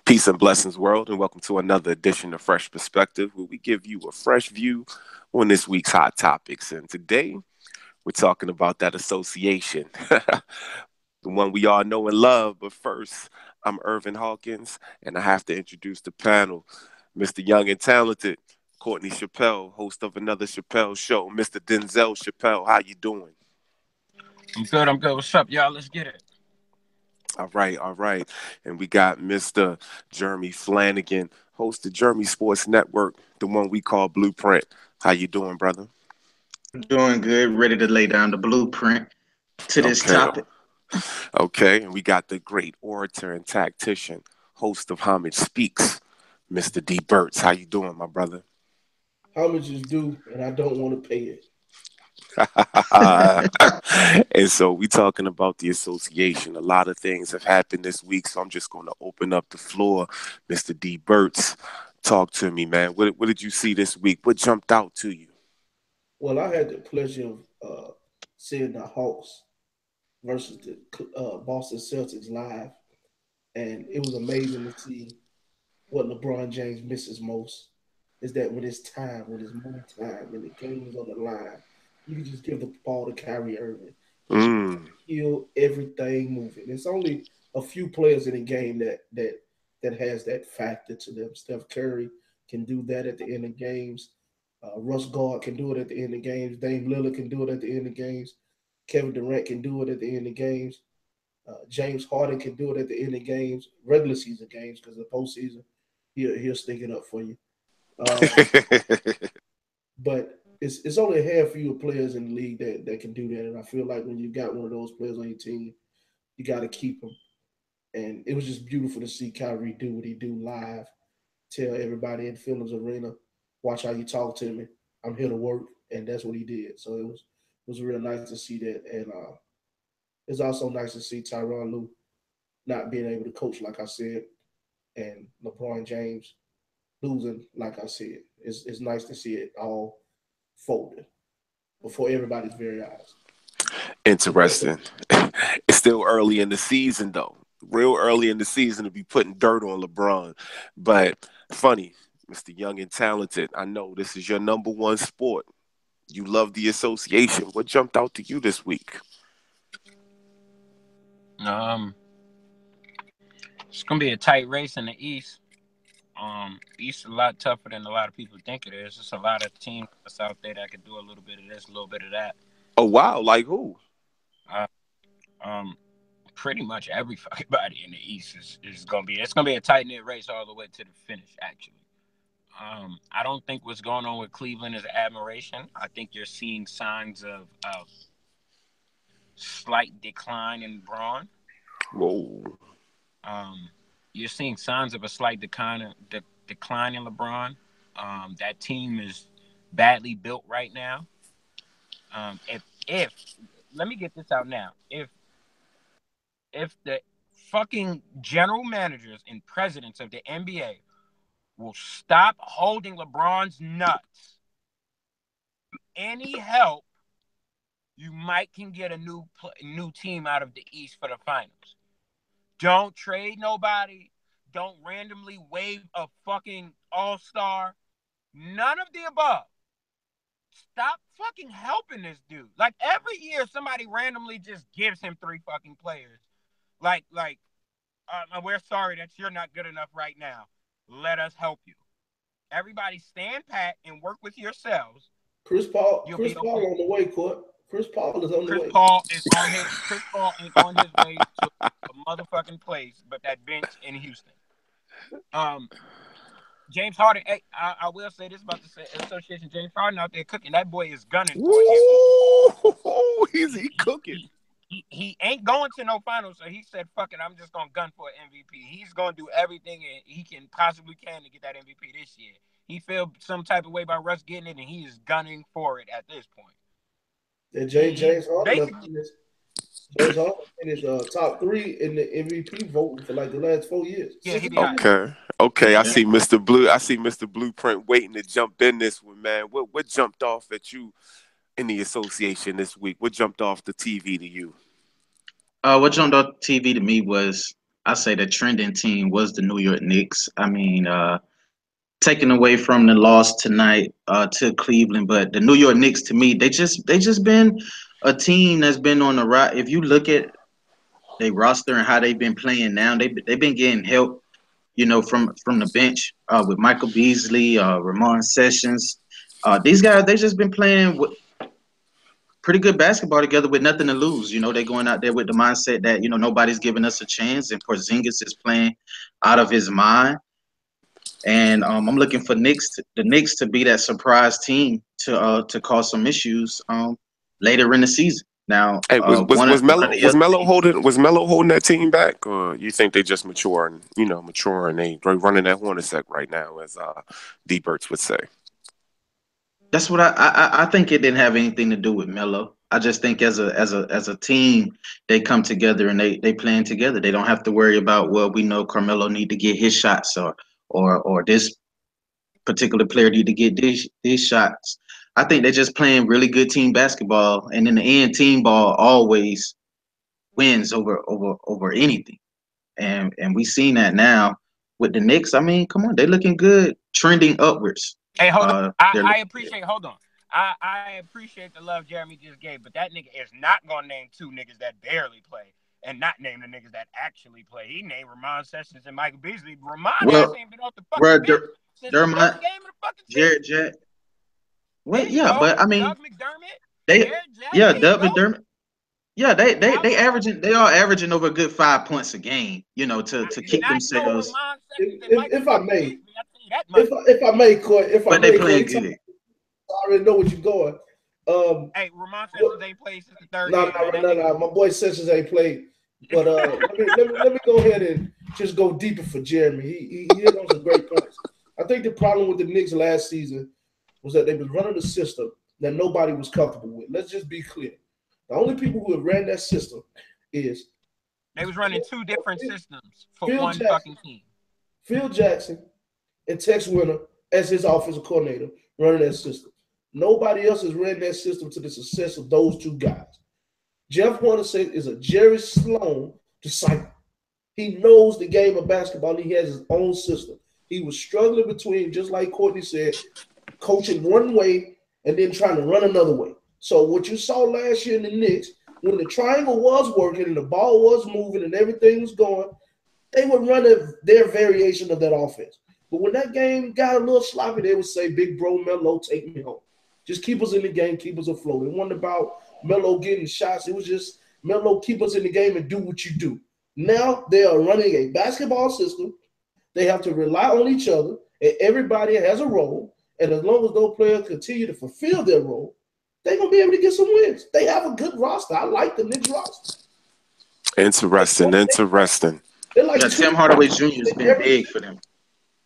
Peace and blessings, world, and welcome to another edition of Fresh Perspective, where we give you a fresh view on this week's hot topics. And today, we're talking about that association, the one we all know and love. But first, I'm Irvin Hawkins, and I have to introduce the panel, Mr. Young and Talented, Courtney Chappelle, host of another Chappelle show, Mr. Denzel Chappelle. How you doing? I'm good. I'm good. What's up, y'all? Let's get it. All right, all right. And we got Mr. Jeremy Flanagan, host of Jeremy Sports Network, the one we call Blueprint. How you doing, brother? Doing good, ready to lay down the blueprint to this Okay, topic. okay. And we got the great orator and tactician, host of Homage Speaks, Mr. D. Burtz. How you doing, my brother? Homage is due, and I don't want to pay it. And so we talking about the association. A lot of things have happened this week, so I'm just going to open up the floor. Mr. D. Burtz, talk to me, man. What did you see this week? What jumped out to you? Well, I had the pleasure of seeing the Hawks versus the Boston Celtics live, and it was amazing to see what LeBron James misses most is that when it's time, when it's money time, when the game is on the line, you can just give the ball to Kyrie Irving. He can Mm. kill everything moving. It's only a few players in the game that has that factor to them. Steph Curry can do that at the end of games. Russ Gard can do it at the end of games. Dame Lillard can do it at the end of games. Kevin Durant can do it at the end of games. James Harden can do it at the end of games, regular season games, because the postseason he'll stink it up for you. Um, but it's only a handful of players in the league that can do that, and I feel like when you got one of those players on your team, you got to keep them. And it was just beautiful to see Kyrie do what he do live. Tell everybody in Phillips Arena, watch how you talk to me. I'm here to work, and that's what he did. So it was real nice to see that, and it's also nice to see Tyronn Lue not being able to coach, like I said, and LeBron James losing, like I said. It's nice to see it all folded before everybody's very eyes. Interesting. It's still early in the season, though. Real early in the season to be putting dirt on LeBron. But funny, Mr. Young and Talented, I know this is your number one sport. You love the association. What jumped out to you this week? Um, it's gonna be a tight race in the East. East is a lot tougher than a lot of people think it is. There's a lot of teams that's out there that can do a little bit of this, a little bit of that. Oh, wow. Like who? Uh, um, Pretty much everybody in the East is gonna be. It's gonna be a tight knit race all the way to the finish. Actually, I don't think what's going on with Cleveland is admiration. I think you're seeing signs of slight decline in Braun. Whoa. Um, you're seeing signs of a slight decline in LeBron. That team is badly built right now. If let me get this out now. If the fucking general managers and presidents of the NBA will stop holding LeBron's nuts, any help you might can get a new team out of the East for the finals. Don't trade nobody. Don't randomly wave a fucking all-star. None of the above. Stop fucking helping this dude. Like every year, somebody randomly just gives him three fucking players. We're sorry that you're not good enough right now. Let us help you. Everybody stand pat and work with yourselves. Chris Paul, You'll Chris be Paul okay. on the way, Court. Chris Paul is on the Chris way. Paul is on his. Chris Paul ain't on his way to a motherfucking place, but that bench in Houston. Um, James Harden. Hey, I will say this about the association. James Harden out there cooking. That boy is gunning for an MVP. Woo! He's he He cooking. he he ain't going to no finals, so he said, "Fuck it, I'm just gonna gun for an MVP." He's gonna do everything he can possibly can to get that MVP this year. He feel some type of way about Russ getting it, and he is gunning for it at this point. That He James Harden up basically in this. James Harden in his top three in the MVP voting for like the last 4 years, yeah he 6 behind. years. Okay. Okay. I Yeah. see Mr. Blue. I see Mr. Blueprint waiting to jump in this one, man. What jumped off at you in the association this week? What jumped off the TV to you? What jumped off TV to me was I say the trending team was the New York Knicks. I mean, taken away from the loss tonight to Cleveland, but the New York Knicks to me, they just been a team that's been on the right. If you look at their roster and how they've been playing now, they've been getting help, from the bench with Michael Beasley, Ramon Sessions. These guys, they just been playing with pretty good basketball together with nothing to lose. They're going out there with the mindset that nobody's giving us a chance, and Porzingis is playing out of his mind. And I'm looking for the Knicks to be that surprise team to cause some issues later in the season. Now, Hey, was one was of Melo the was other Melo things, holding that team back, or you think they just maturing? Maturing. They running that Hornacek right now, as D. Burts would say. that's what I think it didn't have anything to do with Melo. I just think as a team, they come together and they playing together. They don't have to worry about, well, we know Carmelo need to get his shots, or this particular player need to get these shots. I think they're just playing really good team basketball, and in the end, team ball always wins over anything. And we seen that now with the Knicks. I mean, come on, they're looking good, trending upwards. Hey, hold on. They're I looking good. appreciate. Hold on. I appreciate the love Jeremy just gave, but that nigga is not gonna name two niggas that barely play and not name the niggas that actually play. He named Ramon Sessions and Michael Beasley. Ramon ass Well, ain't been off the fucking bro, bench since the Dermot, first game of the fucking season. Jared Jack. There Well, you yeah, go. but I mean, Doug McDermott, they, Jared Jack. yeah, There you Doug go. McDermott. Yeah, they How averaging they are averaging over a good 5 points a game, to keep not no themselves, Ramon Sessions and If, Michael if I may, Beasley. I tell you that much. if I but they may, playing Corey, good. I already know where you're going. Hey, Ramon Sessions ain't played since the third No, game, man. That no, nigga. no. My boy Sessions ain't played. But let me go ahead and just go deeper for Jeremy. He hit on some great points. I think the problem with the Knicks last season was that they was running a system that nobody was comfortable with. Let's just be clear. The only people who have ran that system is They was running two different systems for Phil one Jackson, fucking team. Phil Jackson, and Tex Winter as his offensive coordinator running that system. Nobody else has ran that system to the success of those two guys. Jeff Hornacek is a Jerry Sloan disciple. He knows the game of basketball. And he has his own system. He was struggling between, just like Courtney said, coaching one way and then trying to run another way. So what you saw last year in the Knicks, when the triangle was working and the ball was moving and everything was going, they would run their variation of that offense. But when that game got a little sloppy, they would say, "Big bro Melo, take me home. Just keep us in the game, keep us afloat." It wasn't about Melo getting shots. It was just Melo, keep us in the game and do what you do. Now they are running a basketball system. They have to rely on each other, and everybody has a role. And as long as those players continue to fulfill their role, they're gonna be able to get some wins. They have a good roster. I like the Knicks roster. Interesting. They're like Yeah, two. Tim Hardaway Jr. has been big for them.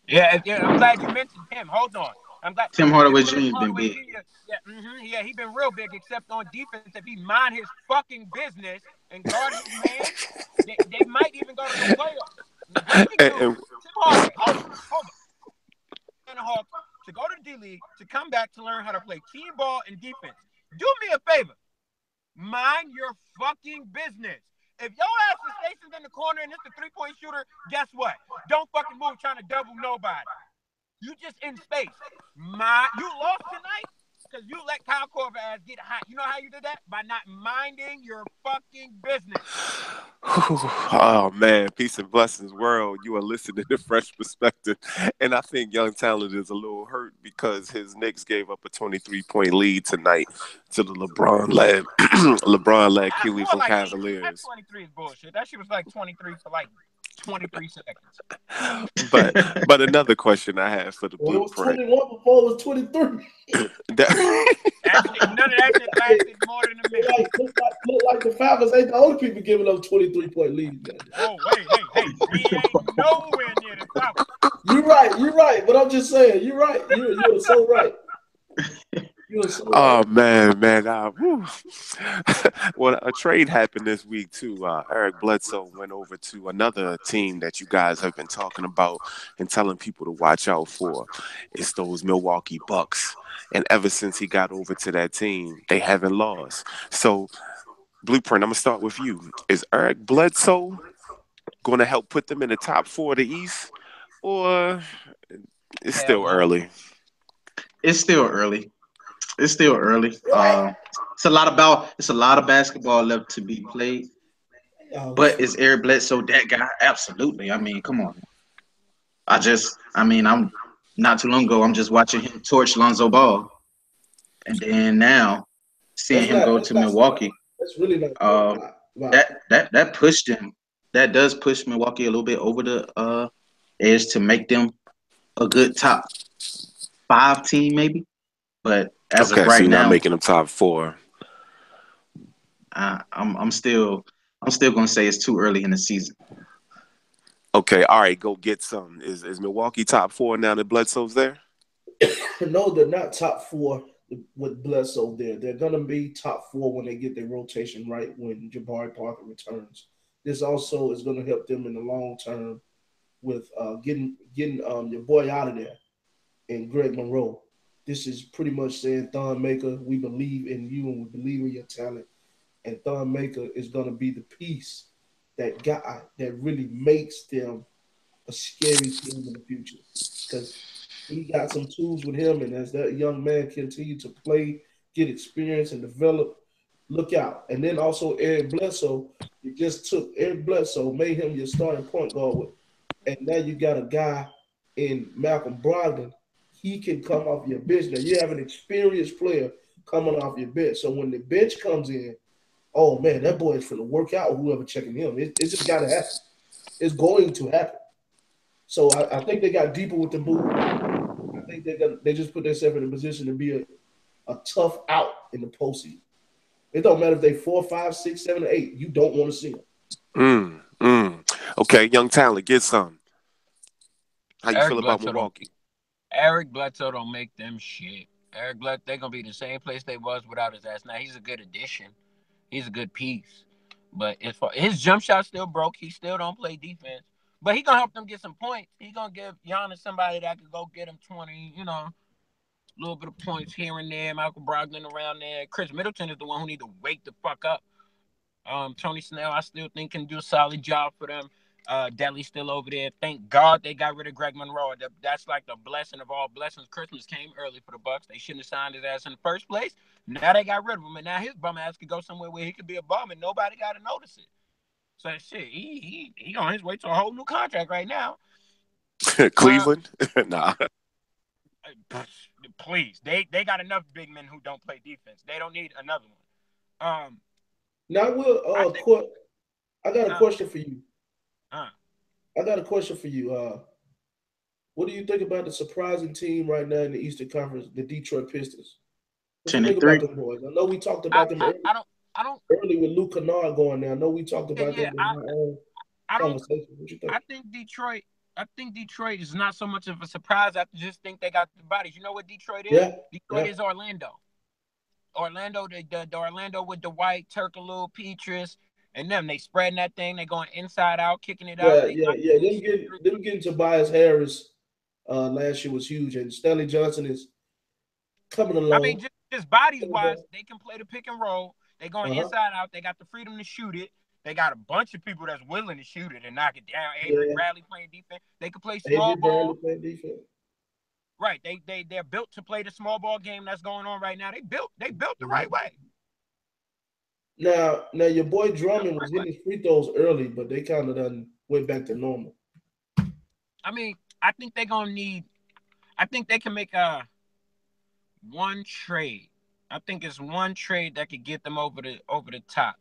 Yeah, I'm glad you mentioned him. Hold on. I'm glad Tim Tim Hardaway Jr. has been Hardaway big. Jr. Yeah, he been real big, except on defense. If he mind his fucking business and guard his man, they might even go to the playoffs. This big And, dude, and Tim Hardaway, hold on. Hawk to go to the D League to come back to learn how to play team ball and defense. Do me a favor. Mind your fucking business. If your ass is stationed in the corner and it's a three-point shooter, guess what? Don't fucking move trying to double nobody. You just in space. You lost tonight because you let Kyle Korver ass get hot. You know how you did that? By not minding your fucking business. oh man, peace and blessings, world. You are listening to Fresh Perspective, and I think Young Talent is a little hurt because his Knicks gave up a 23-point lead tonight to the LeBron-led QE More from like 18. That Cavaliers. 23 is bullshit. That shit was like 23 for like 23 seconds. But another question I have for the Well, it was blueprint. 21 before it was 23. Actually, none of that shit lasted more than a minute. Look like the Falcons ain't the only people giving up 23-point leads. Whoa, hey, we ain't nowhere near the Falcons. You're right. But I'm just saying, you're right. You're so right. Oh man. Well, a trade happened this week too. Eric Bledsoe went over to another team that you guys have been talking about and telling people to watch out for. It's those Milwaukee Bucks. And ever since he got over to that team, they haven't lost. So, Blueprint, I'm gonna start with you. Is Eric Bledsoe going to help put them in the top 4 of the East, or it's Hell still no. early? It's still early. It's still early. It's a lot of basketball left to be played. But is Eric Bledsoe that guy? Absolutely. I mean, come on. I'm not too long ago. I'm just watching him torch Lonzo Ball, and then now seeing him go to Milwaukee. That's really not that pushed him. That does push Milwaukee a little bit over the edge to make them a good top 5 team, maybe. But as of Okay, so right you're not now, making them top 4. I'm still gonna say it's too early in the season. Okay, all right, go get some. Is Milwaukee top 4 now that Bledsoe's there? No, they're not top 4 with Bledsoe there. They're gonna be top 4 when they get their rotation right when Jabari Parker returns. This also is gonna help them in the long term with getting your boy out of there and Greg Monroe. This is pretty much saying, Thon Maker, we believe in you and we believe in your talent. And Thon Maker is going to be the piece, that guy that really makes them a scary team in the future. Because he got some tools with him, and as that young man continue to play, get experience, and develop, look out. And then also Eric Bledsoe, you just took Eric Bledsoe, made him your starting point guard with, and now you got a guy in Malcolm Brogdon. He can come off your bench. Now you have an experienced player coming off your bench. So when the bench comes in, oh man, that boy is going to work out with whoever checking him. It's just got to happen. It's going to happen. So I think they got deeper with the move. I think they just put themselves in a position to be a tough out in the postseason. It don't matter if they 4, 5, 6, 7, or 8. You don't want to see them. Okay, young talent, get some. How you Eric feel about Bledsoe Milwaukee? Eric Bledsoe don't make them shit. Eric Bledsoe, they're gonna be the same place they was without his ass. Now he's a good addition. He's a good piece. But as far his jump shot still broke, he still don't play defense. But he gonna help them get some points. He gonna give Giannis somebody that could go get him 20, a little bit of points here and there. Michael Brogdon around there. Chris Middleton is the one who need to wake the fuck up. Tony Snell, I still think can do a solid job for them. Delly's still over there. Thank God they got rid of Greg Monroe. That's like the blessing of all blessings. Christmas came early for the Bucks. They shouldn't have signed his ass in the first place. Now they got rid of him, and now his bum ass could go somewhere where he could be a bum and nobody got to notice it. So shit, he on his way to a whole new contract right now. Cleveland? Nah. Please, they got enough big men who don't play defense. They don't need another one. Now, I got a question for you. I got a question for you. What do you think about the surprising team right now in the Eastern Conference, the Detroit Pistons? What do you think about them boys? I know we talked about them early with Luke Kennard going there. I know we talked about them in our own conversation. What you think? I think Detroit is not so much of a surprise. I just think they got the bodies. You know what Detroit is? Yeah. Detroit is Orlando. The Orlando with Dwight, Turkoglu, Petrus, and them. They spreading that thing. They going inside out, kicking it out. Them getting Tobias Harris last year was huge, and Stanley Johnson is coming along. I mean, just bodies wise, they can play the pick and roll. They going inside out. They got the freedom to shoot it. They got a bunch of people that's willing to shoot it and knock it down. Avery Bradley playing defense. They can play small ball. Right. They're built to play the small ball game that's going on right now. They built the right way. Now your boy Drummond was hitting his free throws early, but they kind of done went back to normal. I mean, I think they can make one trade. I think it's one trade that could get them over the top.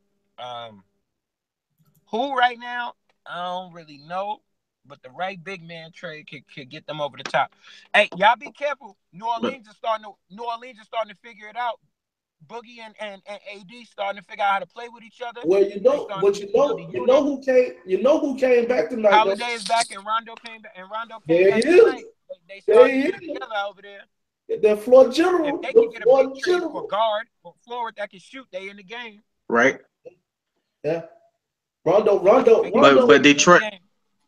Who right now? I don't really know, but the right big man trade could get them over the top. Hey, y'all be careful. New Orleans is starting to figure it out. Boogie and AD starting to figure out how to play with each other. Well, you know who came back tonight. Holiday is back and Rondo came back. There he is. They started to get together over there. The floor general. If they can get a big trade for guard or forward that can shoot, they in the game. Right. Yeah. Rondo. But Detroit.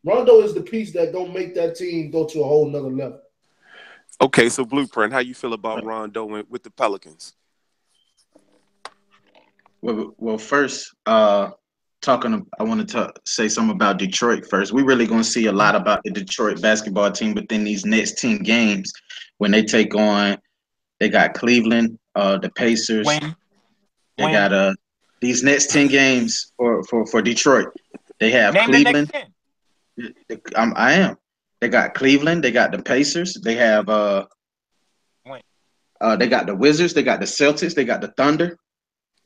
Rondo is the piece that don't make that team go to a whole nother level. Okay, so Blueprint, how you feel about Rondo with the Pelicans? Well, first, I want to say something about Detroit first. We really going to see a lot about the Detroit basketball team within these next 10 games when they take on. They got Cleveland, the Pacers. When They got these next 10 games for Detroit. They have name the next Cleveland. 10. I am. They got Cleveland. They got the Pacers. They have When they got the Wizards. They got the Celtics. They got the Thunder.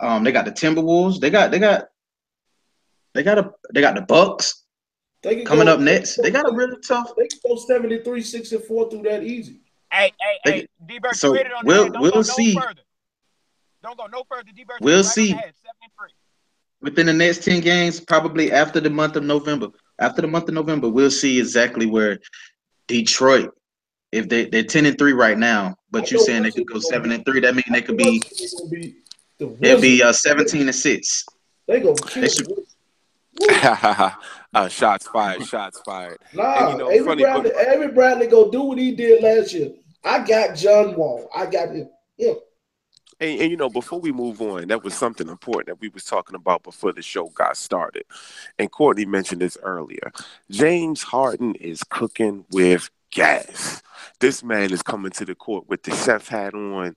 They got the Timberwolves. They got the Bucks They can coming go. up next. They got a really tough. They can go 73, 6-4 through that easy. Hey, D-Bird, So you hit it on the head. Don't go we'll no see. further. Don't go no further. D-Bird, you hit We'll it right on the see head. 7-3. within the next 10 games, probably after the month of November. After the month of November, we'll see exactly where Detroit, if they're 10-3 right now, but you saying they could go 7-3, that means they could be Gonna be the they'll be Wizards. 17-6. They gonna kill They should. the Wizards. Shots fired. Shots fired. And Nah, funny, but Avery Bradley go do what he did last year. I got John Wall. I got him. before we move on, that was something important that we was talking about before the show got started. And Courtney mentioned this earlier. James Harden is cooking with gas. This man is coming to the court with the chef hat on.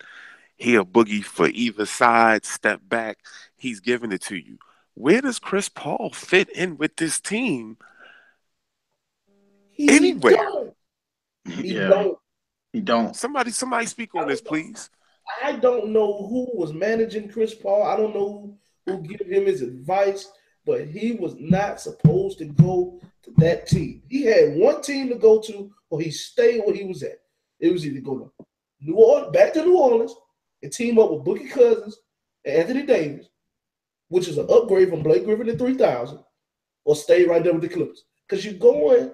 He a boogie for either side, step back. He's giving it to you. Where does Chris Paul fit in with this team? He Anywhere. don't. He Yeah, don't. he don't. Somebody speak on this, please. I don't know who was managing Chris Paul. I don't know who gave him his advice, but he was not supposed to go to that team. He had one team to go to, or he stayed where he was at. It was either go to New Orleans, back to New Orleans, and team up with Boogie Cousins and Anthony Davis, which is an upgrade from Blake Griffin in 3000, or stay right there with the Clippers. Because you're going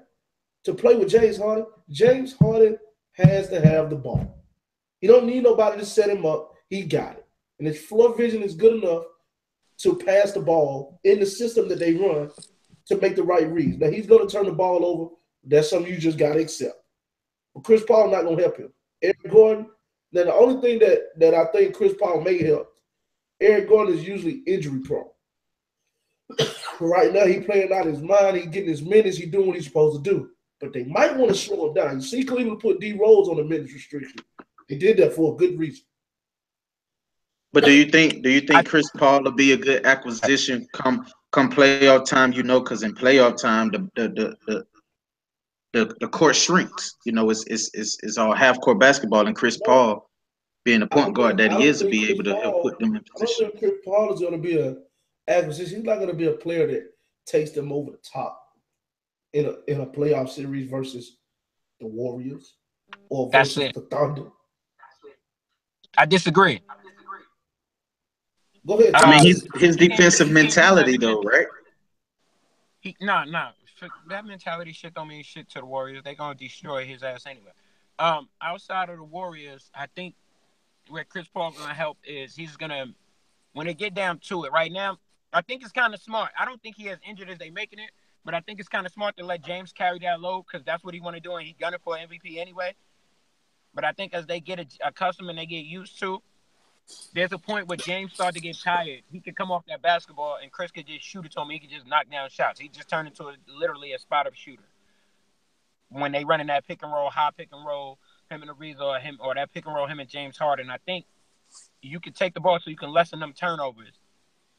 to play with James Harden. James Harden has to have the ball. He don't need nobody to set him up. He got it. And his floor vision is good enough to pass the ball in the system that they run to make the right reads. Now, he's going to turn the ball over. That's something you just got to accept. But Chris Paul not going to help him. Eric Gordon, now the only thing that I think Chris Paul may help, Eric Gordon is usually injury prone. Right now, he playing out his mind. He getting his minutes. He doing what he's supposed to do. But they might want to slow him down. You see Cleveland put D Rose on the minutes restriction. They did that for a good reason. But do you think Chris Paul will be a good acquisition come playoff time? Because in playoff time the court shrinks. It's all half court basketball, and Chris Paul, being the point guard that he is, to be able to help put them in I don't position. think Chris Paul is going to be an acquisition. He's not going to be a player that takes them over the top in a playoff series versus the Warriors or versus the Thunder. I disagree. Go ahead. I mean, his defensive mentality, though, right? Nah. That mentality shit don't mean shit to the Warriors. They gonna destroy his ass anyway. Outside of the Warriors, I think where Chris Paul's gonna help is he's gonna, when they get down to it. Right now, I think it's kind of smart. I don't think he as injured as they making it, but I think it's kind of smart to let James carry that load because that's what he want to do, and he gunning for MVP anyway. But I think as they get accustomed and they get used to, there's a point where James started to get tired. He could come off that basketball and Chris could just shoot it to him. He could just knock down shots. He just turned into literally a spot-up shooter. When they running that pick and roll, high pick and roll, him and Ariza or that pick and roll, him and James Harden, I think you could take the ball so you can lessen them turnovers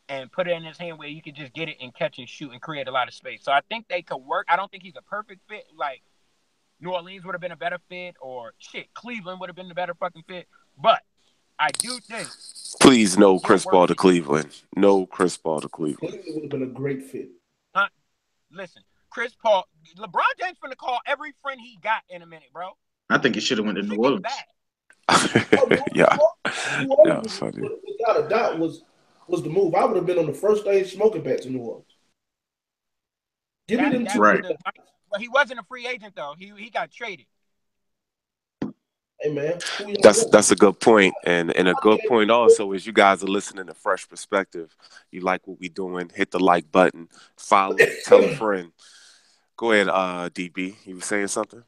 and put it in his hand where you could just get it and catch and shoot and create a lot of space. So I think they could work. I don't think he's a perfect fit. Like New Orleans would have been a better fit, or Cleveland would have been the better fucking fit. But I do think. Please, no Chris Paul to Cleveland. No Chris Paul to Cleveland. Cleveland would have been a great fit. Listen, Chris Paul, LeBron James finna call every friend he got in a minute, bro. I think he should have went to New Orleans. Yeah. Funny. Without a doubt was the move. I would have been on the first day smoking back to New Orleans. Give me them two. Right. But he wasn't a free agent though. He got traded. Hey man, that's a good point, and a good point also is you guys are listening to Fresh Perspective. You like what we doing? Hit the like button, follow, tell a friend. Go ahead, DB. You were saying something?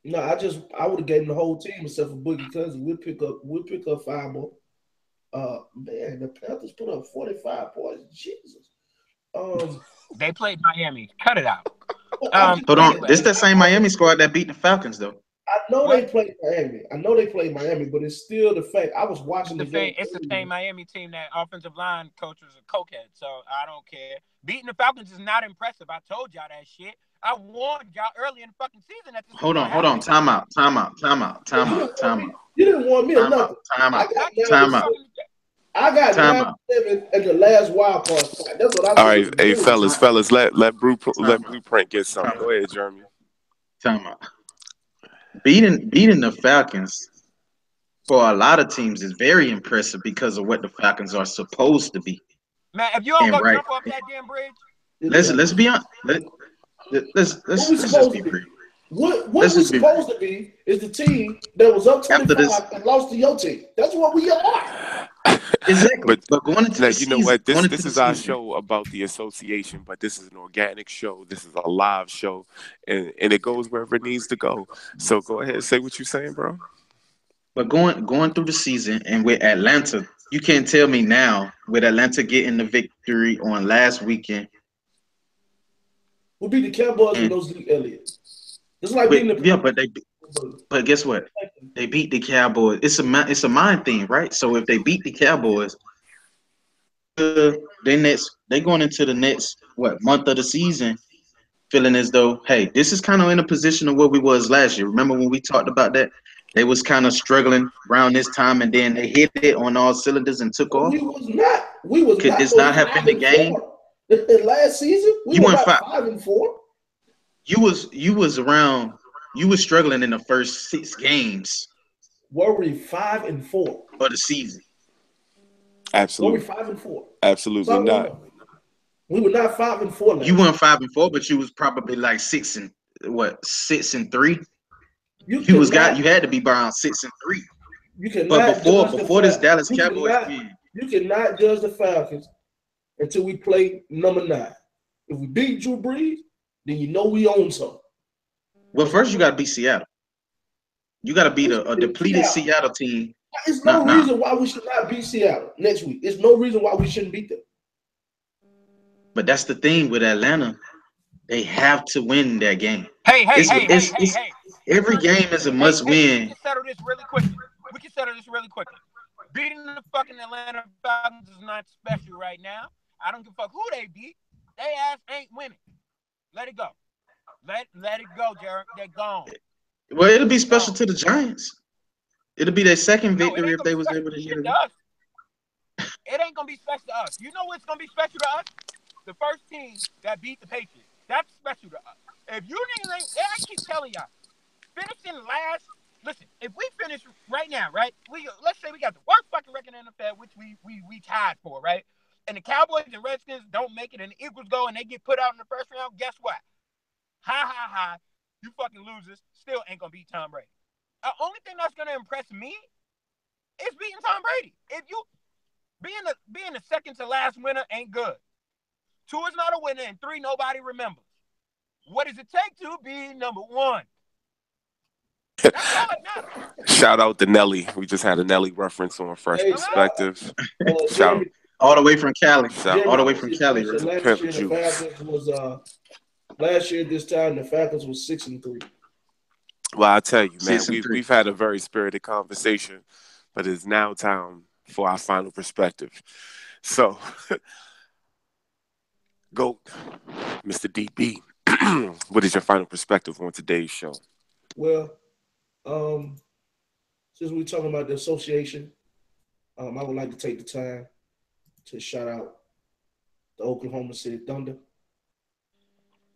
No, I would have gave him the whole team except for Boogie Cousins. We'll pick up 5 more. Man, the Panthers put up 45 points. Jesus. They played Miami. Cut it out. Hold on. Anyway. This that same Miami squad that beat the Falcons, though. I know What? they played Miami. But it's still the fact. I was watching the game. It's the same Miami team that offensive line coach was a cokehead, so I don't care. Beating the Falcons is not impressive. I told y'all that shit. I warned y'all early in the fucking season that this. Hold on. Time out. You didn't want me or nothing. I got 9-7 at the last wild card spot. That's what I. All right, hey fellas, let Blueprint get something. Go ahead, Jeremy. Time out. Beating the Falcons for a lot of teams is very impressive because of what the Falcons are supposed to be. Man, if you don't go jump off that damn bridge, let's be honest. Let's just be real. What we're supposed to be is the team that was up 25 and lost to your team. That's what we are. Exactly. But going into you know what? This is our show about the association, but this is an organic show. This is a live show, and it goes wherever it needs to go. So go ahead and say what you're saying, bro. But going through the season and with Atlanta, you can't tell me now with Atlanta getting the victory on last weekend. We'll beat the Cowboys with no Zeke Elliott. It's like beating the But guess what? They beat the Cowboys. It's a mind thing, right? So if they beat the Cowboys, they going into the next month of the season feeling as though, hey, this is kind of in a position of where we was last year. Remember when we talked about that? They was kind of struggling around this time, and then they hit it on all cylinders and took off. We was Could not. this not have been the game? Last season, we were 5-4. You was around. You were struggling in the first 6 games. Were we 5-4 for the season? Absolutely. Were we 5-4? Absolutely not. We were not 5-4. You weren't 5-4, but you was probably like 6-3. You had to be around 6-3. You cannot. But before this Dallas Cowboys game, you cannot judge the Falcons until we play number 9. If we beat Drew Brees, then you know we own something. Well, first you got to beat Seattle. You got to beat a depleted Seattle team. There's no reason why we should not beat Seattle next week. There's no reason why we shouldn't beat them. But that's the thing with Atlanta. They have to win that game. Hey. Every game is a must win. We can settle this really quickly. Beating the fucking Atlanta Falcons is not special right now. I don't give a fuck who they beat. They ass ain't winning. Let it go. Let it go, Jared. They're gone. Well, it'll be special to the Giants. It'll be their second victory if they was able to get it. It ain't gonna be special to us. You know what's gonna be special to us? The first team that beat the Patriots. That's special to us. If you niggas ain't, I keep telling y'all, finishing last. Listen, if we finish right now, right? Let's say we got the worst fucking record in the NFL, which we tied for, right? And the Cowboys and Redskins don't make it, and the Eagles go and they get put out in the first round. Guess what? Ha! You fucking losers still ain't gonna beat Tom Brady. The only thing that's gonna impress me is beating Tom Brady. If you being the second to last winner ain't good. 2 is not a winner, and 3 nobody remembers. What does it take to be number 1? That's all it matters. Shout out to Nelly. We just had a Nelly reference on Fresh Perspective. Shout out. All the way from Cali. Last year this time the Falcons was 6-3. Well, I tell you, man, we've had a very spirited conversation, but it's now time for our final perspective. So, GOAT, Mr. DB, what is your final perspective on today's show? Well, since we're talking about the association, I would like to take the time to shout out the Oklahoma City Thunder.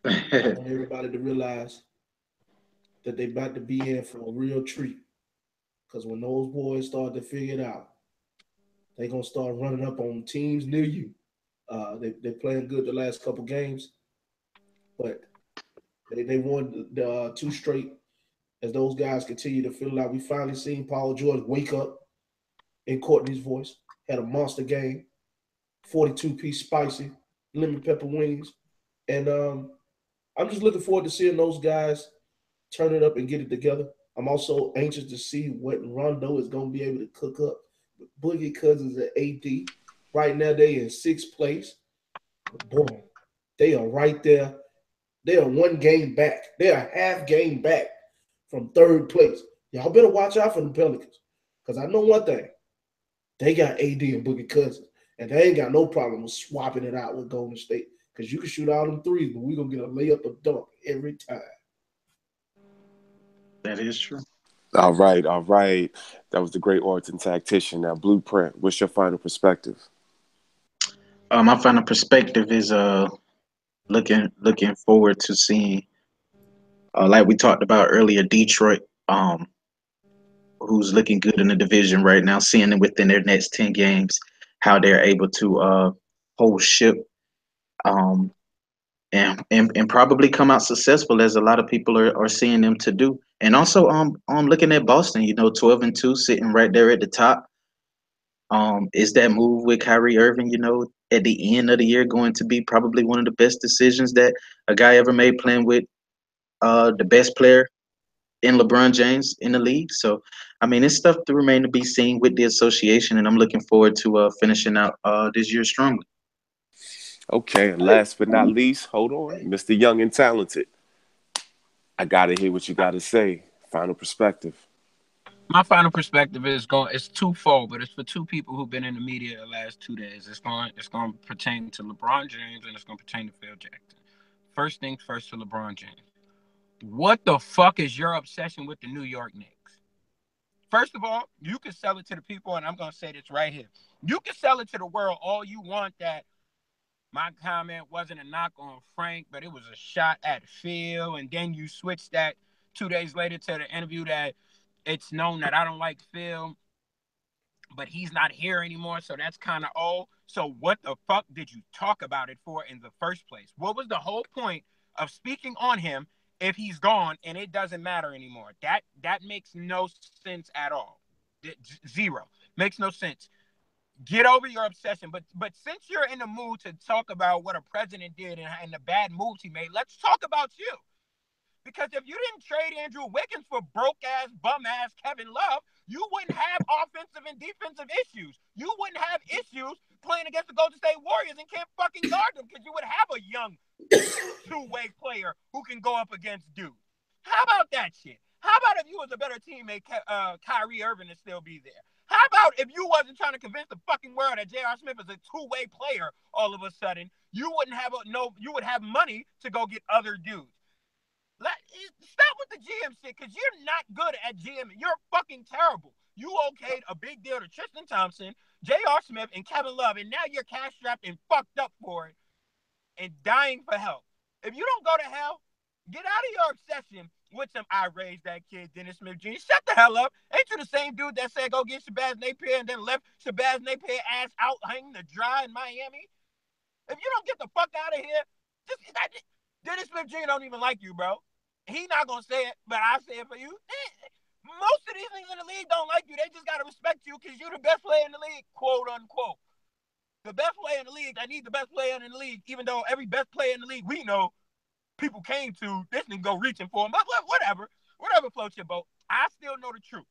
I want everybody to realize that they're about to be in for a real treat. Because when those boys start to figure it out, they're going to start running up on teams near you. They're playing good the last couple games, but they won the 2 straight. As those guys continue to feel like we finally seen Paul George wake up in Courtney's voice, had a monster game, 42-piece spicy, lemon pepper wings. And I'm just looking forward to seeing those guys turn it up and get it together. I'm also anxious to see what Rondo is going to be able to cook up with Boogie Cousins at AD. Right now, they in 6th place. Boy, They are right there. They are one game back. They are half game back from third place. Y'all better watch out for the Pelicans. Because I know one thing. They got AD and Boogie Cousins. And they ain't got no problem with swapping it out with Golden State. Because you can shoot all them threes, but we're going to get a layup or dunk every time. That is true. All right, all right. That was the great Orton tactician. Now, Blueprint, what's your final perspective? My final perspective is looking forward to seeing, like we talked about earlier, Detroit, who's looking good in the division right now, seeing them within their next 10 games, how they're able to hold ship, um, and probably come out successful as a lot of people are seeing them to do. And also, looking at Boston, 12-2, sitting right there at the top. Is that move with Kyrie Irving, at the end of the year going to be probably one of the best decisions that a guy ever made, playing with the best player in LeBron James in the league? So, I mean, it's stuff to remain to be seen with the association, and I'm looking forward to finishing out this year strongly. Okay, and last but not least, hold on, Mr. Young and Talented. I gotta hear what you gotta say. Final perspective. My final perspective it's twofold, but it's for two people who've been in the media the last 2 days. It's going to pertain to LeBron James and it's going to pertain to Phil Jackson. First things first to LeBron James. What the fuck is your obsession with the New York Knicks? First of all, you can sell it to the people, and I'm going to say this right here. You can sell it to the world all you want that my comment wasn't a knock on Frank, but it was a shot at Phil, and then you switched that 2 days later to the interview that it's known that I don't like Phil, but he's not here anymore, so that's kind of old. So what the fuck did you talk about it for in the first place? What was the whole point of speaking on him if he's gone and it doesn't matter anymore? That makes no sense at all. Zero. Makes no sense. Get over your obsession. But since you're in the mood to talk about what a president did and the bad moves he made, let's talk about you. Because if you didn't trade Andrew Wiggins for broke-ass, bum-ass Kevin Love, you wouldn't have offensive and defensive issues. You wouldn't have issues playing against the Golden State Warriors and can't fucking guard them because you would have a young two-way player who can go up against dudes. How about that shit? How about if you was a better teammate, Kyrie Irving would still be there? How about if you wasn't trying to convince the fucking world that J.R. Smith is a two-way player all of a sudden? You would have money to go get other dudes. Stop with the GM shit, because you're not good at GM. You're fucking terrible. You okayed a big deal to Tristan Thompson, J.R. Smith, and Kevin Love, and now you're cash strapped and fucked up for it and dying for help. If you don't go to hell, get out of your obsession with some I raised that kid, Dennis Smith Jr. Shut the hell up. Ain't you the same dude that said go get Shabazz Napier and then left Shabazz Napier ass out hanging to dry in Miami? If you don't get the fuck out of here, Dennis Smith Jr. don't even like you, bro. He not gonna say it, but I say it for you. Most of these things in the league don't like you. They just gotta respect you because you're the best player in the league, quote unquote. The best player in the league. I need the best player in the league, even though every best player in the league we know people came to, this nigga go reaching for him. But whatever floats your boat. I still know the truth.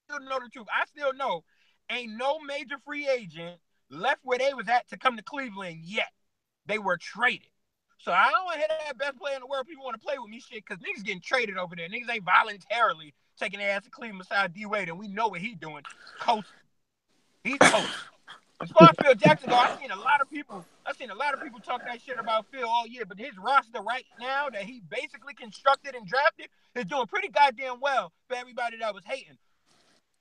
I still know ain't no major free agent left where they was at to come to Cleveland yet. They were traded. So I don't want to hear that best player in the world. People want to play with me shit because niggas getting traded over there. Niggas ain't voluntarily taking their ass to Cleveland beside D-Wade, and we know what he's doing. Coasting. He's coasting. As far as Phil Jackson go, I've seen a lot of people talk that shit about Phil all year, but his roster right now that he basically constructed and drafted is doing pretty goddamn well for everybody that was hating.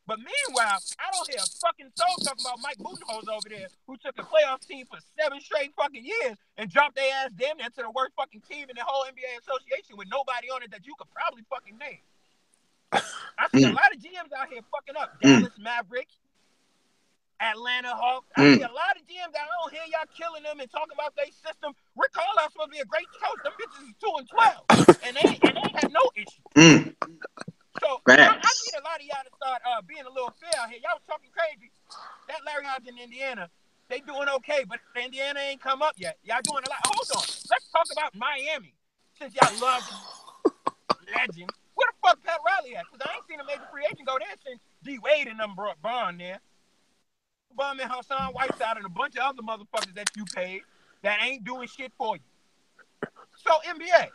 But meanwhile, I don't hear a fucking soul talking about Mike Budenholzer over there, who took a playoff team for 7 straight fucking years and dropped their ass damn near to the worst fucking team in the whole NBA association with nobody on it that you could probably fucking name. I see a lot of GMs out here fucking up. Dallas Mavericks, Atlanta Hawks. I see a lot of GMs that I don't hear y'all killing them and talking about their system. Rick Carlisle's supposed to be a great coach. Them bitches is 2-12, and they ain't had no issue. So I need a lot of y'all to start being a little fair out here. Y'all was talking crazy. That Larry Hodge in Indiana, they doing okay, but Indiana ain't come up yet. Y'all doing a lot. Hold on. Let's talk about Miami. Since y'all love legends. Where the fuck Pat Riley at? Because I ain't seen a major free agent go there since D-Wade and them brought Bond there. Bum and Hassan Whiteside and a bunch of other motherfuckers that you paid. that ain't doing shit for you. So NBA,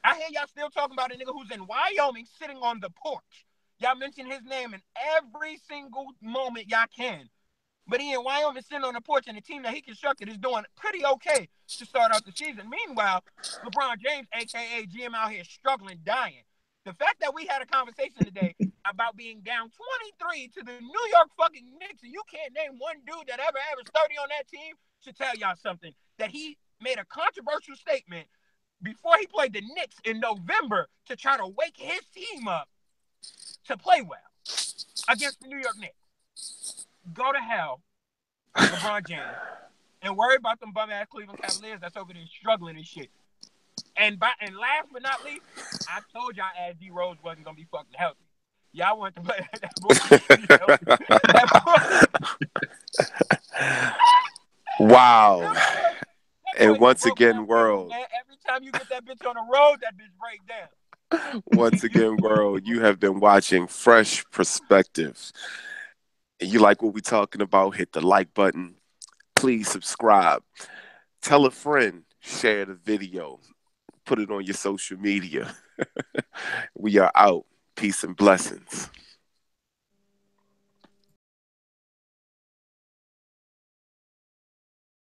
I hear y'all still talking about a nigga who's in Wyoming sitting on the porch. Y'all mention his name in every single moment y'all can. But he in Wyoming sitting on the porch, and the team that he constructed is doing pretty okay to start out the season. Meanwhile, LeBron James, a.k.a. GM, out here struggling, dying. The fact that we had a conversation today about being down 23 to the New York fucking Knicks, and you can't name one dude that ever averaged 30 on that team, should tell y'all something. That he made a controversial statement before he played the Knicks in November to try to wake his team up to play well against the New York Knicks. Go to hell, LeBron James, and worry about them bum-ass Cleveland Cavaliers that's over there struggling and shit. And last but not least, I told y'all as D Rose wasn't going to be fucking healthy. Y'all want to play that boy. Wow. That And boy once broke again, down, world. man. Every time you get that bitch on the road, that bitch break down. Once again, world, you have been watching Fresh Perspectives. And you like what we're talking about, hit the like button. Please subscribe. Tell a friend, share the video, put it on your social media. We are out. Peace and blessings.